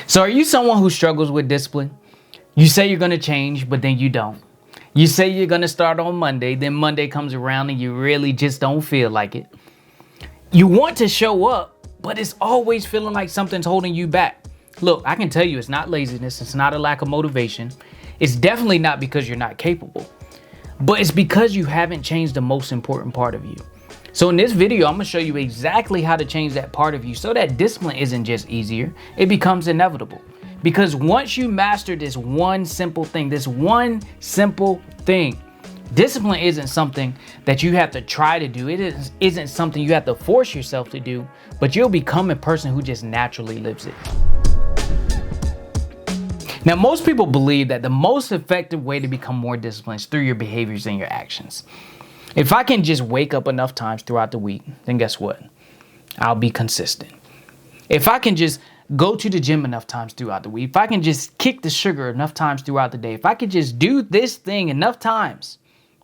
So are you someone who struggles with discipline? You say you're going to change, but then you don't. You say you're going to start on Monday, then Monday comes around and you really just don't feel like it. You want to show up, but it's always feeling like something's holding you back. Look, I can tell you it's not laziness. It's not a lack of motivation. It's definitely not because you're not capable, but it's because you haven't changed the most important part of you. So in this video, I'm going to show you exactly how to change that part of you so that discipline isn't just easier, it becomes inevitable. Because once you master this one simple thing, discipline isn't something that you have to try to do. It isn't something you have to force yourself to do, but you'll become a person who just naturally lives it. Now, most people believe that the most effective way to become more disciplined is through your behaviors and your actions. If I can just wake up enough times throughout the week, then guess what? I'll be consistent. If I can just go to the gym enough times throughout the week, if I can just kick the sugar enough times throughout the day, if I could just do this thing enough times,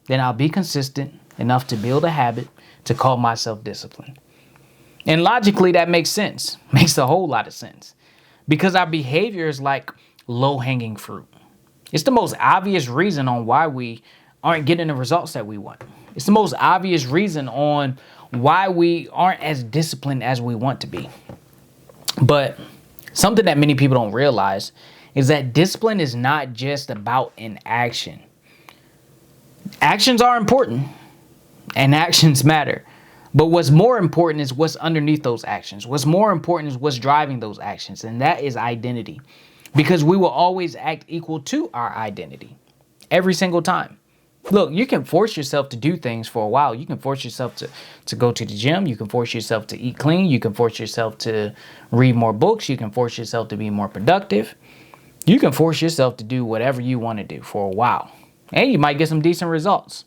then I'll be consistent enough to build a habit to call myself disciplined. And logically, that makes sense. Makes a whole lot of sense. Because our behavior is like low-hanging fruit. It's the most obvious reason on why we aren't getting the results that we want. It's the most obvious reason on why we aren't as disciplined as we want to be. But something that many people don't realize is that discipline is not just about an action. Actions are important and actions matter. But what's more important is what's underneath those actions. What's more important is what's driving those actions, and that is identity. Because we will always act equal to our identity every single time. Look, you can force yourself to do things for a while. You can force yourself to go to the gym. You can force yourself to eat clean. You can force yourself to read more books. You can force yourself to be more productive. You can force yourself to do whatever you want to do for a while. And you might get some decent results.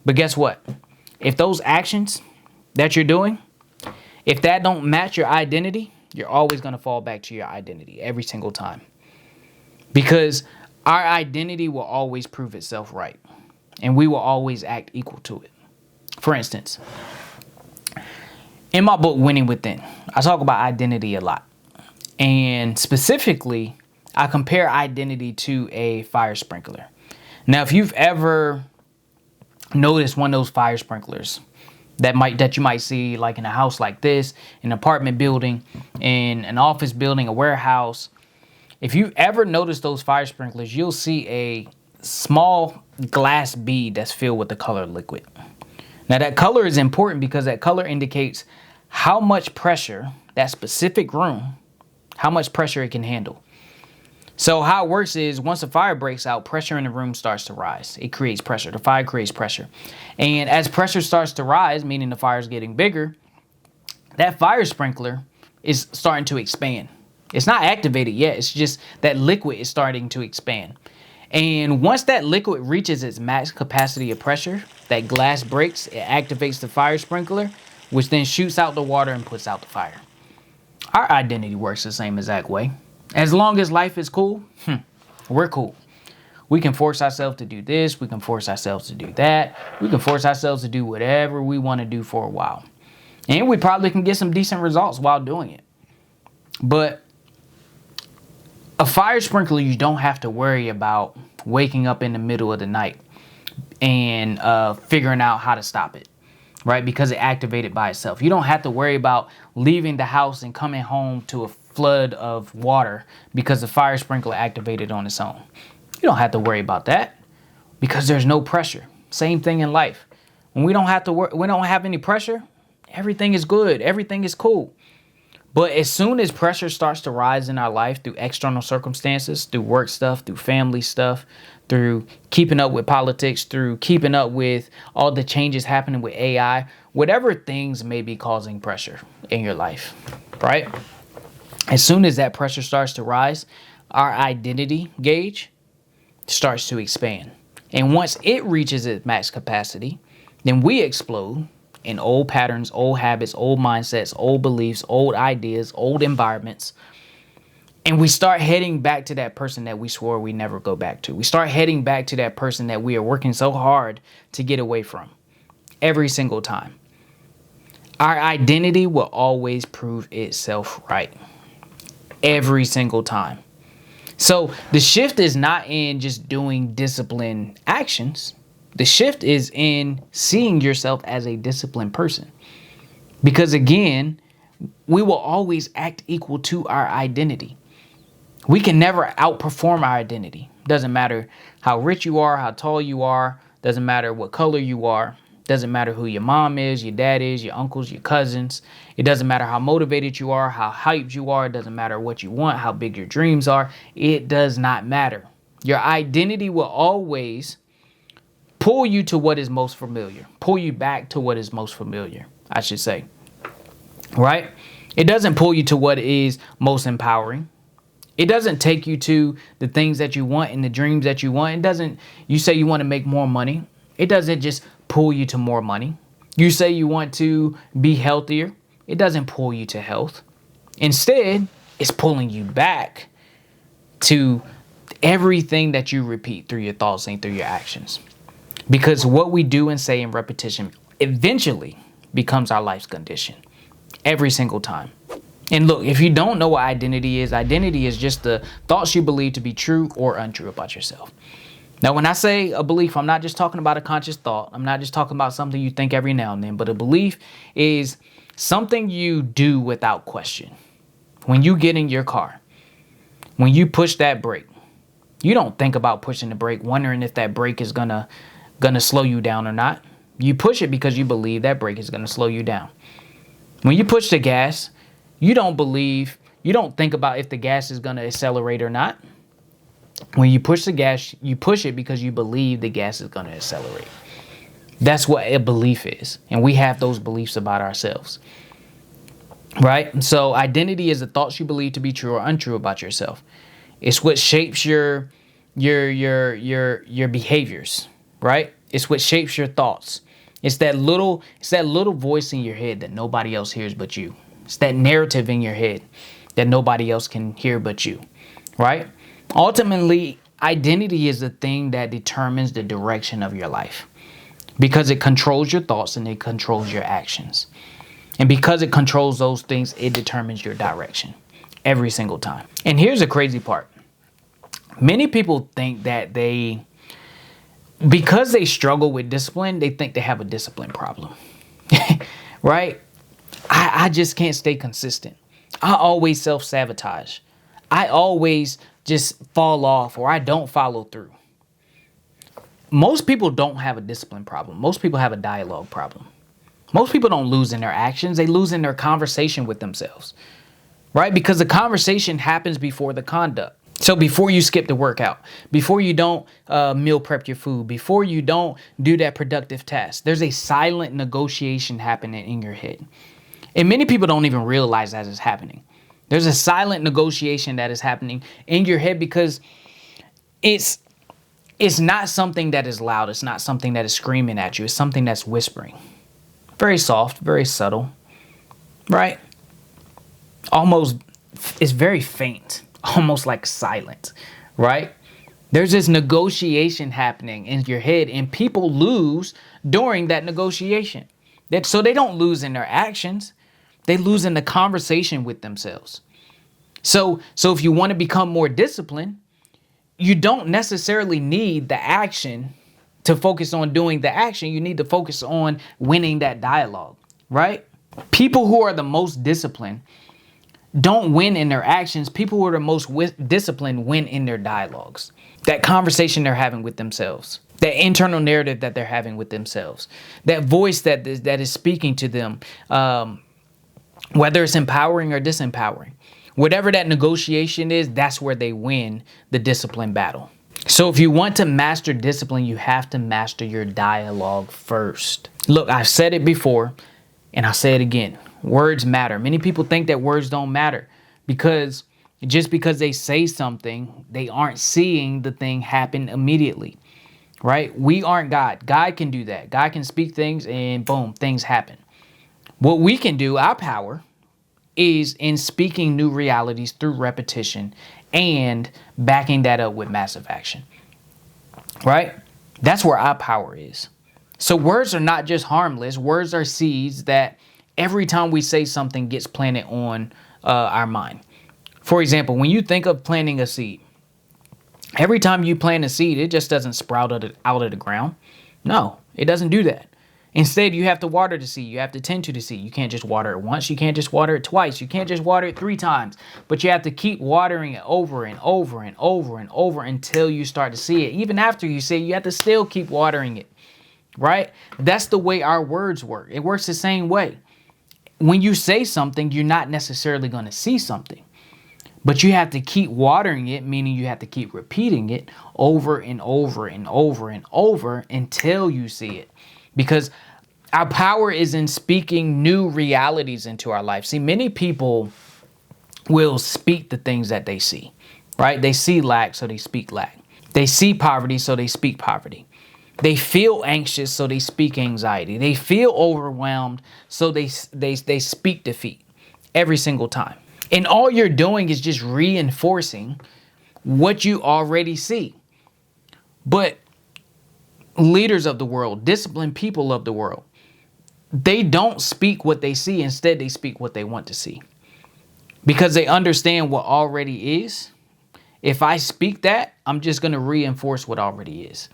But guess what? If those actions that you're doing, if that don't match your identity, you're always going to fall back to your identity every single time. Because our identity will always prove itself right. And we will always act equal to it. For instance, in my book, Winning Within, I talk about identity a lot. And specifically, I compare identity to a fire sprinkler. Now, if you've ever noticed one of those fire sprinklers that you might see like in a house like this, an apartment building, in an office building, a warehouse, if you ever notice those fire sprinklers, you'll see a small glass bead that's filled with the color liquid. Now that color is important because that color indicates how much pressure that specific room, how much pressure it can handle. So how it works is once a fire breaks out, pressure in the room starts to rise. It creates pressure. The fire creates pressure. And as pressure starts to rise, meaning the fire is getting bigger, that fire sprinkler is starting to expand. It's not activated yet. It's just that liquid is starting to expand. And once that liquid reaches its max capacity of pressure, that glass breaks, it activates the fire sprinkler, which then shoots out the water and puts out the fire. Our identity works the same exact way. As long as life is cool, we're cool. We can force ourselves to do this. We can force ourselves to do that. We can force ourselves to do whatever we want to do for a while. And we probably can get some decent results while doing it. But a fire sprinkler, you don't have to worry about waking up in the middle of the night and figuring out how to stop it, right? Because it activated by itself. You don't have to worry about leaving the house and coming home to a flood of water because the fire sprinkler activated on its own. You don't have to worry about that because there's no pressure. Same thing in life. When we don't have any pressure, everything is good. Everything is cool. But as soon as pressure starts to rise in our life through external circumstances, through work stuff, through family stuff, through keeping up with politics, through keeping up with all the changes happening with AI, whatever things may be causing pressure in your life, right? As soon as that pressure starts to rise, our identity gauge starts to expand. And once it reaches its max capacity, then we explode in old patterns, old habits, old mindsets, old beliefs, old ideas, old environments. And we start heading back to that person that we swore we never go back to. We start heading back to that person that we are working so hard to get away from every single time. Our identity will always prove itself right. every single time. So the shift is not in just doing disciplined actions. The shift is in seeing yourself as a disciplined person. Because again, we will always act equal to our identity. We can never outperform our identity. Doesn't matter how rich you are, how tall you are. Doesn't matter what color you are. Doesn't matter who your mom is, your dad is, your uncles, your cousins. It doesn't matter how motivated you are, how hyped you are. It doesn't matter what you want, how big your dreams are. It does not matter. Your identity will always pull you to what is most familiar. Pull you back to what is most familiar, I should say. Right? It doesn't pull you to what is most empowering. It doesn't take you to the things that you want and the dreams that you want. It doesn't, you say you want to make more money. It doesn't just pull you to more money. You say you want to be healthier. It doesn't pull you to health. Instead, it's pulling you back to everything that you repeat through your thoughts and through your actions. Because what we do and say in repetition eventually becomes our life's condition every single time. And look, if you don't know what identity is just the thoughts you believe to be true or untrue about yourself. Now, when I say a belief, I'm not just talking about a conscious thought. I'm not just talking about something you think every now and then, but a belief is something you do without question. When you get in your car, when you push that brake, you don't think about pushing the brake, wondering if that brake is gonna slow you down or not. You push it because you believe that brake is gonna slow you down. When you push the gas, you don't think about if the gas is gonna accelerate or not. When you push the gas, you push it because you believe the gas is going to accelerate. That's what a belief is. And we have those beliefs about ourselves. Right? So identity is the thoughts you believe to be true or untrue about yourself. It's what shapes your behaviors, right? It's what shapes your thoughts. It's that little voice in your head that nobody else hears but you. It's that narrative in your head that nobody else can hear but you. Right? Ultimately, identity is the thing that determines the direction of your life because it controls your thoughts and it controls your actions. And because it controls those things, it determines your direction every single time. And here's the crazy part. Many people think that because they struggle with discipline, they think they have a discipline problem, right? I just can't stay consistent. I always self-sabotage. I always just fall off or I don't follow through. Most people don't have a discipline problem. Most people have a dialogue problem. Most people don't lose in their actions. They lose in their conversation with themselves, right? Because the conversation happens before the conduct. So before you skip the workout, before you don't meal prep your food, before you don't do that productive task, there's a silent negotiation happening in your head. And many people don't even realize that it's happening. There's a silent negotiation that is happening in your head because it's not something that is loud. It's not something that is screaming at you. It's something that's whispering. Very soft, very subtle, right? It's very faint, almost like silent, right? There's this negotiation happening in your head and people lose during that negotiation. So they don't lose in their actions. They lose in the conversation with themselves. So if you want to become more disciplined, you don't necessarily need the action to focus on doing the action. You need to focus on winning that dialogue, right? People who are the most disciplined don't win in their actions. People who are the most disciplined win in their dialogues. That conversation they're having with themselves. That internal narrative that they're having with themselves. That voice that is speaking to them. Whether it's empowering or disempowering. Whatever that negotiation is, that's where they win the discipline battle. So if you want to master discipline, you have to master your dialogue first. Look, I've said it before, and I'll say it again. Words matter. Many people think that words don't matter because just because they say something, they aren't seeing the thing happen immediately, right? We aren't God. God can do that. God can speak things and boom, things happen. What we can do, our power, is in speaking new realities through repetition and backing that up with massive action, right? That's where our power is. So words are not just harmless. Words are seeds that every time we say something gets planted on our mind. For example, when you think of planting a seed, every time you plant a seed, it just doesn't sprout out of the ground. No, it doesn't do that. Instead, you have to water the seed. You have to tend to the seed. You can't just water it once. You can't just water it twice. You can't just water it 3 times. But you have to keep watering it over and over and over and over until you start to see it. Even after you see it, you have to still keep watering it, right? That's the way our words work. It works the same way. When you say something, you're not necessarily going to see something. But you have to keep watering it, meaning you have to keep repeating it over and over and over and over until you see it. Because our power is in speaking new realities into our life. See, many people will speak the things that they see, right? They see lack, so they speak lack. They see poverty, so they speak poverty. They feel anxious, so they speak anxiety. They feel overwhelmed, so they speak defeat every single time. And all you're doing is just reinforcing what you already see. But leaders of the world, disciplined people of the world, they don't speak what they see. Instead, they speak what they want to see. Because they understand what already is. If I speak that, I'm just going to reinforce what already is.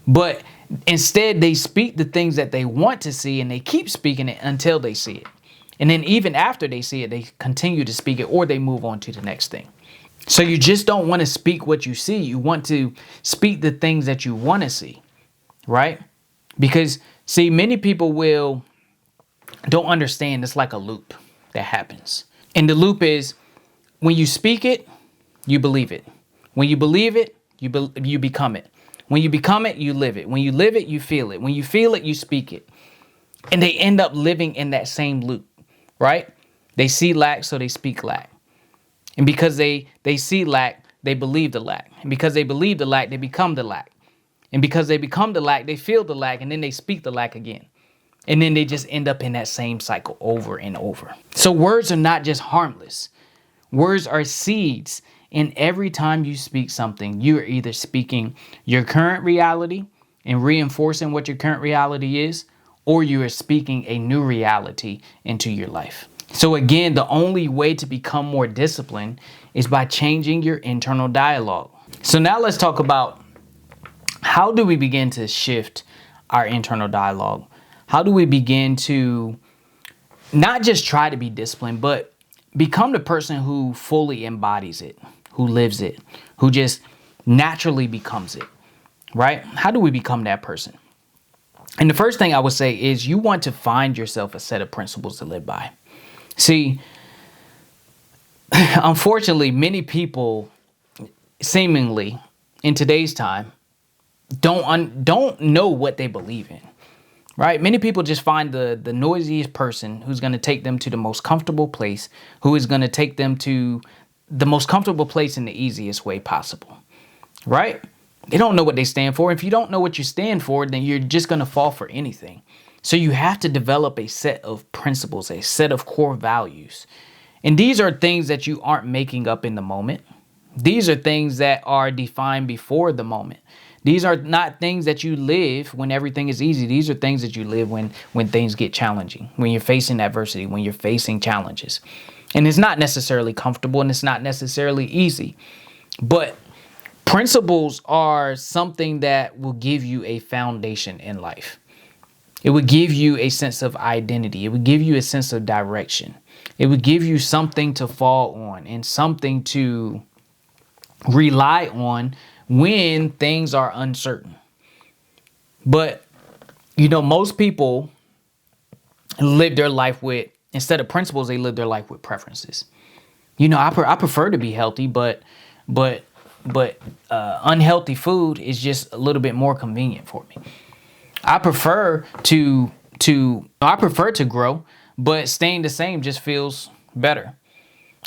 But instead, they speak the things that they want to see, and they keep speaking it until they see it. And then even after they see it, they continue to speak it, or they move on to the next thing. So you just don't want to speak what you see. You want to speak the things that you want to see, right? Because, see, many people don't understand it's like a loop that happens. And the loop is when you speak it, you believe it. When you believe it, you become it. When you become it, you live it. When you live it, you feel it. When you feel it, you speak it. And they end up living in that same loop. Right? They see lack, so they speak lack. And because they see lack, they believe the lack. And because they believe the lack, they become the lack. And because they become the lack, they feel the lack, and then they speak the lack again. And then they just end up in that same cycle over and over. So words are not just harmless. Words are seeds. And every time you speak something, you are either speaking your current reality and reinforcing what your current reality is, or you are speaking a new reality into your life. So again, the only way to become more disciplined is by changing your internal dialogue. So now let's talk about how do we begin to shift our internal dialogue? How do we begin to not just try to be disciplined, but become the person who fully embodies it, who lives it, who just naturally becomes it, right? How do we become that person? And the first thing I would say is you want to find yourself a set of principles to live by. See, unfortunately, many people seemingly in today's time don't know what they believe in, right? Many people just find the noisiest person who's going to take them to the most comfortable place, who is going to take them to the most comfortable place in the easiest way possible, right? They don't know what they stand for. If you don't know what you stand for, then you're just going to fall for anything. So you have to develop a set of principles, a set of core values. And these are things that you aren't making up in the moment. These are things that are defined before the moment. These are not things that you live when everything is easy. These are things that you live when things get challenging, when you're facing adversity, when you're facing challenges. And it's not necessarily comfortable and it's not necessarily easy. But principles are something that will give you a foundation in life. It would give you a sense of identity. It would give you a sense of direction. It would give you something to fall on and something to rely on when things are uncertain. But, most people live their life with, instead of principles, they live their life with preferences. I prefer to be healthy, but unhealthy food is just a little bit more convenient for me. I prefer to grow, but staying the same just feels better.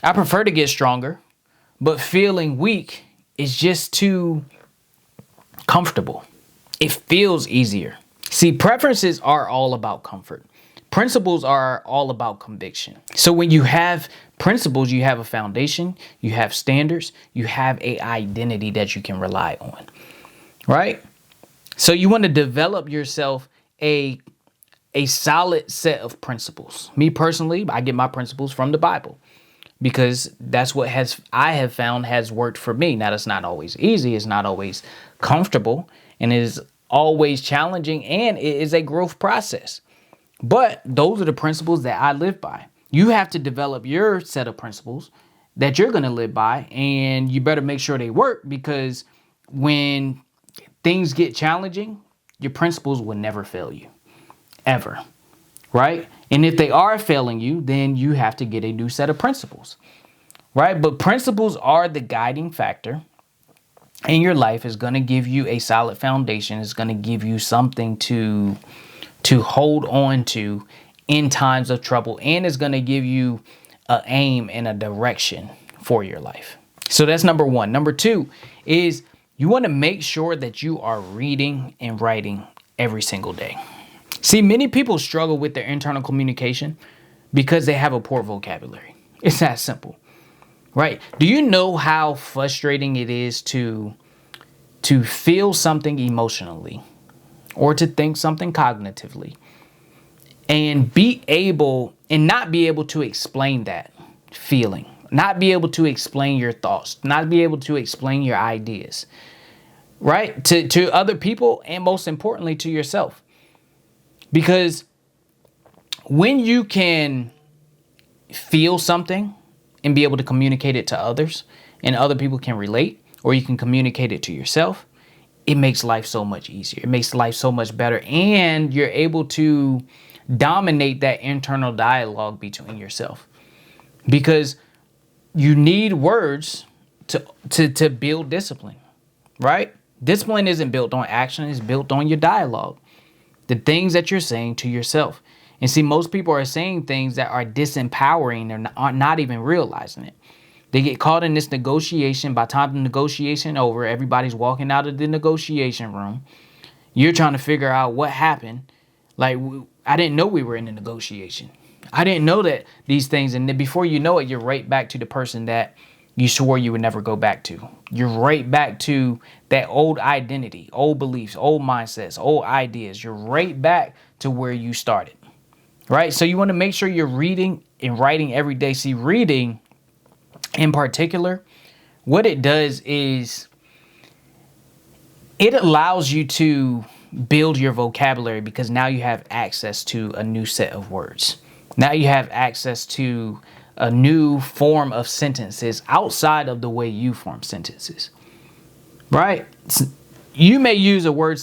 I prefer to get stronger, but feeling weak is just too comfortable. It feels easier. See, preferences are all about comfort. Principles are all about conviction. So when you have principles, you have a foundation, you have standards, you have an identity that you can rely on, right? So you want to develop yourself a solid set of principles. Me personally, I get my principles from the Bible because that's what I have found has worked for me. Now, that's not always easy. It's not always comfortable, and it is always challenging, and it is a growth process. But those are the principles that I live by. You have to develop your set of principles that you're going to live by, and you better make sure they work, because when things get challenging, your principles will never fail you, ever, right? And if they are failing you, then you have to get a new set of principles, right? But principles are the guiding factor in your life. Is going to give you a solid foundation. It's going to give you something to hold on to in times of trouble, and it's going to give you an aim and a direction for your life. So that's number one. Number two is you want to make sure that you are reading and writing every single day. See, many people struggle with their internal communication because they have a poor vocabulary. It's that simple, right? Do you know how frustrating it is to feel something emotionally or to think something cognitively and not be able to explain that feeling, not be able to explain your thoughts, not be able to explain your ideas, right? To other people, and most importantly to yourself. Because when you can feel something and be able to communicate it to others, and other people can relate, or you can communicate it to yourself, it makes life so much easier. It makes life so much better, and you're able to dominate that internal dialogue between yourself, because you need words to build discipline, right? Discipline isn't built on action. It's built on your dialogue, the things that you're saying to yourself. And see, most people are saying things that are disempowering and are not even realizing it. They get caught in this negotiation. By the time the negotiation over, everybody's walking out of the negotiation room. You're trying to figure out what happened. Like, I didn't know we were in a negotiation. I didn't know that these things. And then before you know it, you're right back to the person that you swore you would never go back to. You're right back to that old identity, old beliefs, old mindsets, old ideas. You're right back to where you started, right? So you want to make sure you're reading and writing every day. See, reading in particular, what it does is it allows you to build your vocabulary, because now you have access to a new set of words. Now you have access to a new form of sentences outside of the way you form sentences, right? You may use a word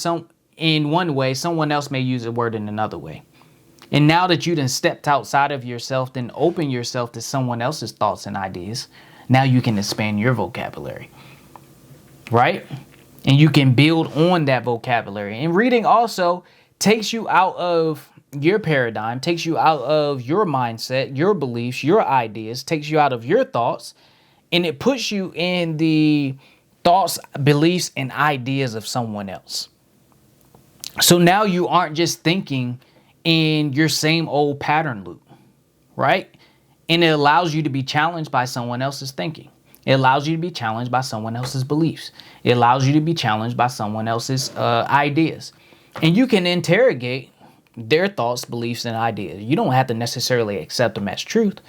in one way, someone else may use a word in another way. And now that you done stepped outside of yourself, then open yourself to someone else's thoughts and ideas, now you can expand your vocabulary, right? And you can build on that vocabulary. And reading also takes you out of your paradigm, takes you out of your mindset, your beliefs, your ideas, takes you out of your thoughts, and it puts you in the thoughts, beliefs, and ideas of someone else. So now you aren't just thinking in your same old pattern loop, right? And it allows you to be challenged by someone else's thinking. It allows you to be challenged by someone else's beliefs. It allows you to be challenged by someone else's ideas. And you can interrogate their thoughts, beliefs, and ideas. You don't have to necessarily accept them as truth.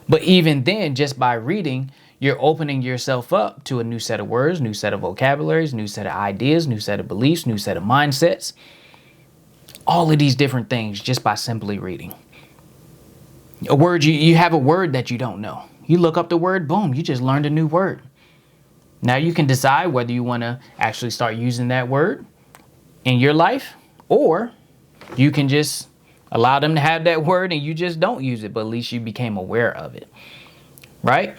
But even then, just by reading, you're opening yourself up to a new set of words, new set of vocabularies, new set of ideas, new set of beliefs, new set of mindsets. All of these different things just by simply reading. A word, you have a word that you don't know. You look up the word, boom, you just learned a new word. Now you can decide whether you want to actually start using that word in your life, or you can just allow them to have that word and you just don't use it, but at least you became aware of it, right?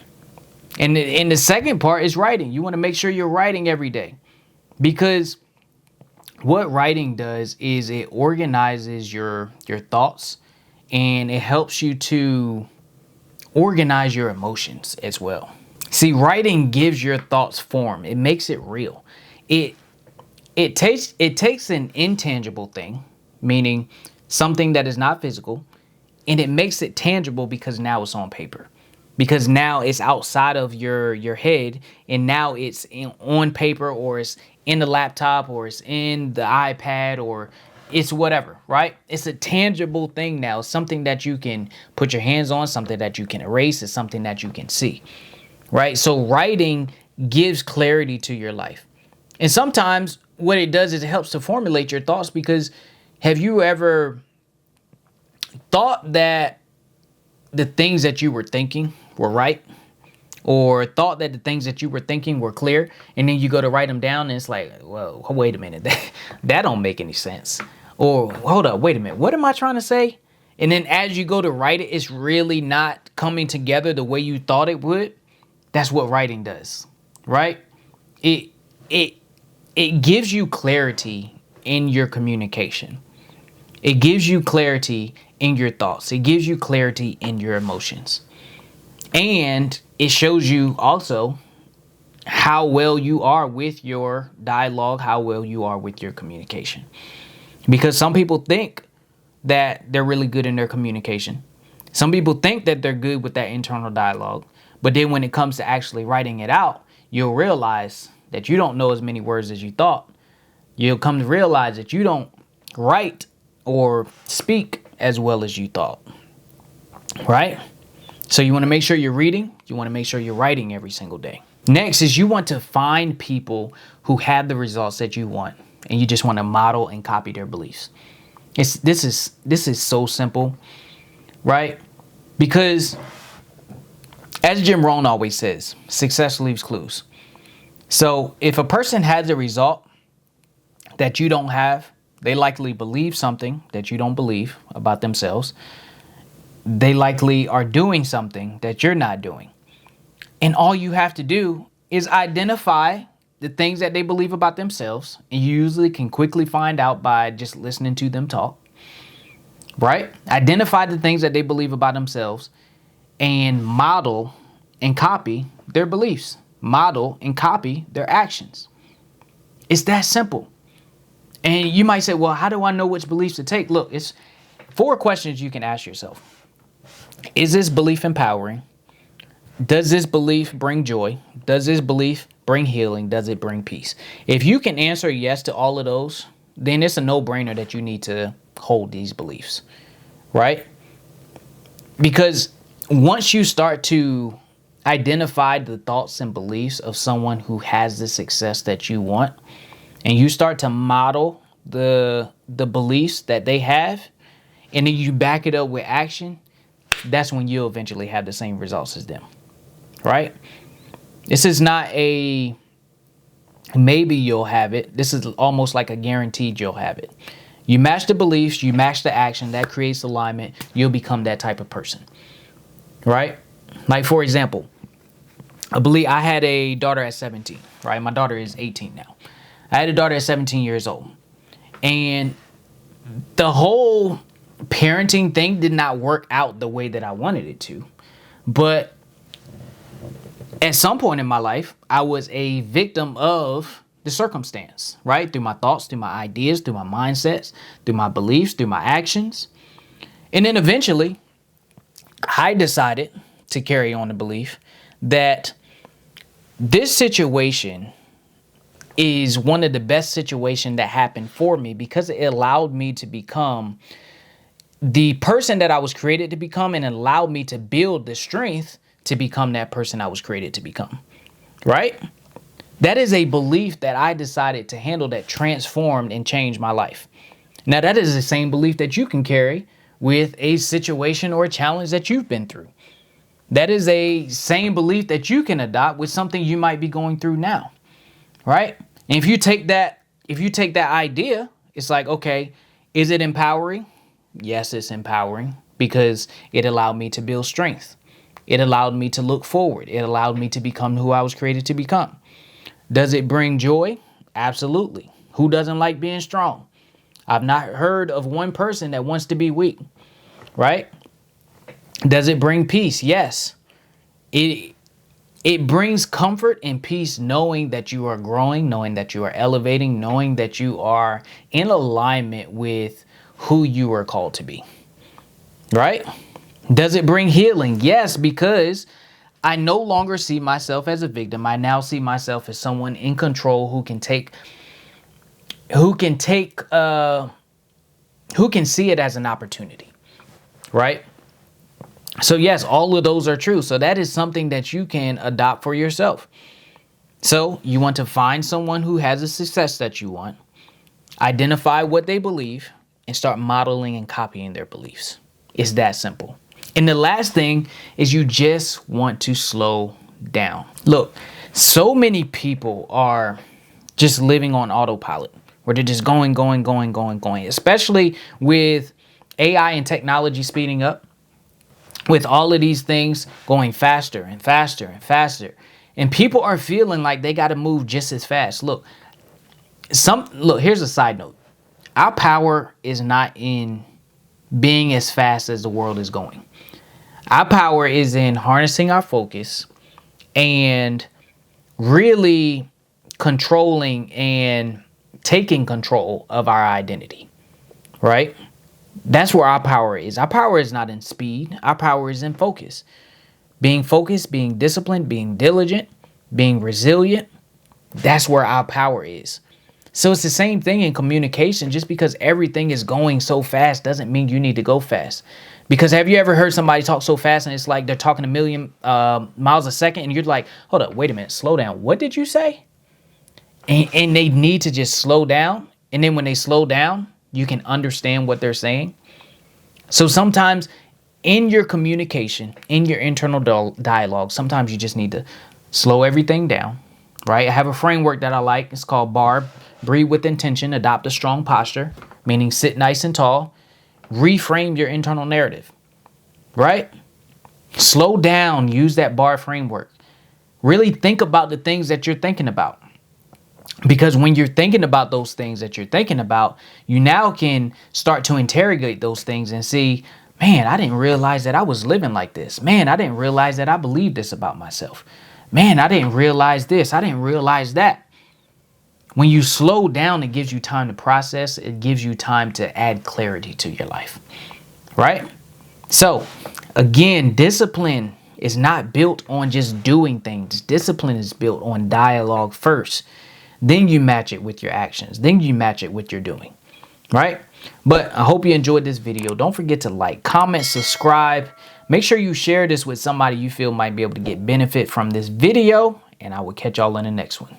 And the second part is writing. You want to make sure you're writing every day, because what writing does is it organizes your thoughts, and it helps you to organize your emotions as well. See, writing gives your thoughts form. It makes it real. It takes an intangible thing, meaning something that is not physical, and it makes it tangible because now it's on paper. Because now it's outside of your head, and now it's on paper, or it's in the laptop, or it's in the iPad, or it's whatever, right? It's a tangible thing now, something that you can put your hands on, something that you can erase, it's something that you can see, right? So writing gives clarity to your life. And sometimes what it does is it helps to formulate your thoughts, because have you ever thought that the things that you were thinking were right? Or thought that the things that you were thinking were clear, and then you go to write them down and it's like, well, wait a minute, that don't make any sense. Or hold up, wait a minute, what am I trying to say? And then as you go to write it, it's really not coming together the way you thought it would. That's what writing does, right? It gives you clarity in your communication. It gives you clarity in your thoughts. It gives you clarity in your emotions. And it shows you also how well you are with your dialogue, how well you are with your communication. Because some people think that they're really good in their communication. Some people think that they're good with that internal dialogue. But then when it comes to actually writing it out, you'll realize that you don't know as many words as you thought. You'll come to realize that you don't write or speak as well as you thought, right? So you want to make sure you're reading. You want to make sure you're writing every single day. Next is you want to find people who have the results that you want, and you just want to model and copy their beliefs. This is so simple, right? Because as Jim Rohn always says, success leaves clues. So if a person has a result that you don't have, they likely believe something that you don't believe about themselves. They likely are doing something that you're not doing. And all you have to do is identify the things that they believe about themselves. And you usually can quickly find out by just listening to them talk, right? Identify the things that they believe about themselves and model and copy their beliefs. Model and copy their actions. It's that simple. And you might say, well, how do I know which beliefs to take? Look, it's 4 questions you can ask yourself. Is this belief empowering? Does this belief bring joy? Does this belief bring healing? Does it bring peace? If you can answer yes to all of those, then it's a no-brainer that you need to hold these beliefs, right? Because once you start to identify the thoughts and beliefs of someone who has the success that you want, and you start to model the beliefs that they have, and then you back it up with action, that's when you'll eventually have the same results as them, right? This is not a maybe you'll have it. This is almost like a guaranteed you'll have it. You match the beliefs, you match the action, that creates alignment, you'll become that type of person, right? Like, for example, I had a daughter at 17, right? My daughter is 18 now. I had a daughter at 17 years old. And the whole parenting thing did not work out the way that I wanted it to. But at some point in my life, I was a victim of the circumstance, right? Through my thoughts, through my ideas, through my mindsets, through my beliefs, through my actions. And then eventually, I decided to carry on the belief that this situation is one of the best situations that happened for me, because it allowed me to become the person that I was created to become, and allowed me to build the strength to become that person I was created to become, right? That is a belief that I decided to handle that transformed and changed my life. Now, that is the same belief that you can carry with a situation or a challenge that you've been through. That is a same belief that you can adopt with something you might be going through now, right? And if you take that idea, it's like, okay, is it empowering? Yes, it's empowering, because it allowed me to build strength. It allowed me to look forward. It allowed me to become who I was created to become. Does it bring joy? Absolutely. Who doesn't like being strong? I've not heard of one person that wants to be weak, right? Does it bring peace? Yes. It brings comfort and peace knowing that you are growing, knowing that you are elevating, knowing that you are in alignment with who you are called to be, right? Does it bring healing? Yes, because I no longer see myself as a victim. I now see myself as someone in control who can take who can see it as an opportunity, right? So yes, all of those are true. So that is something that you can adopt for yourself. So you want to find someone who has the success that you want, identify what they believe, and start modeling and copying their beliefs. It's that simple. And the last thing is you just want to slow down. Look, so many people are just living on autopilot where they're just going, especially with AI and technology speeding up, with all of these things going faster and faster and faster. And people are feeling like they got to move just as fast. Look, here's a side note. Our power is not in being as fast as the world is going. Our power is in harnessing our focus and really controlling and taking control of our identity, right? That's where our power is. Our power is not in speed. Our power is in focus. Being focused, being disciplined, being diligent, being resilient. That's where our power is. So it's the same thing in communication. Just because everything is going so fast doesn't mean you need to go fast. Because have you ever heard somebody talk so fast and it's like they're talking a million miles a second and you're like, hold up, wait a minute, slow down. What did you say? And they need to just slow down. And then when they slow down, you can understand what they're saying. So sometimes in your communication, in your internal dialogue, sometimes you just need to slow everything down, right? I have a framework that I like. It's called BARB. Breathe with intention, adopt a strong posture, meaning sit nice and tall. Reframe your internal narrative, right? Slow down, use that BARB framework. Really think about the things that you're thinking about. Because when you're thinking about those things that you're thinking about, you now can start to interrogate those things and see, man, I didn't realize that I was living like this. Man, I didn't realize that I believed this about myself. Man, I didn't realize this. I didn't realize that. When you slow down, it gives you time to process. It gives you time to add clarity to your life, right? So again, discipline is not built on just doing things. Discipline is built on dialogue first. Then you match it with your actions. Then you match it with your doing, right? But I hope you enjoyed this video. Don't forget to like, comment, subscribe. Make sure you share this with somebody you feel might be able to get benefit from this video. And I will catch y'all in the next one.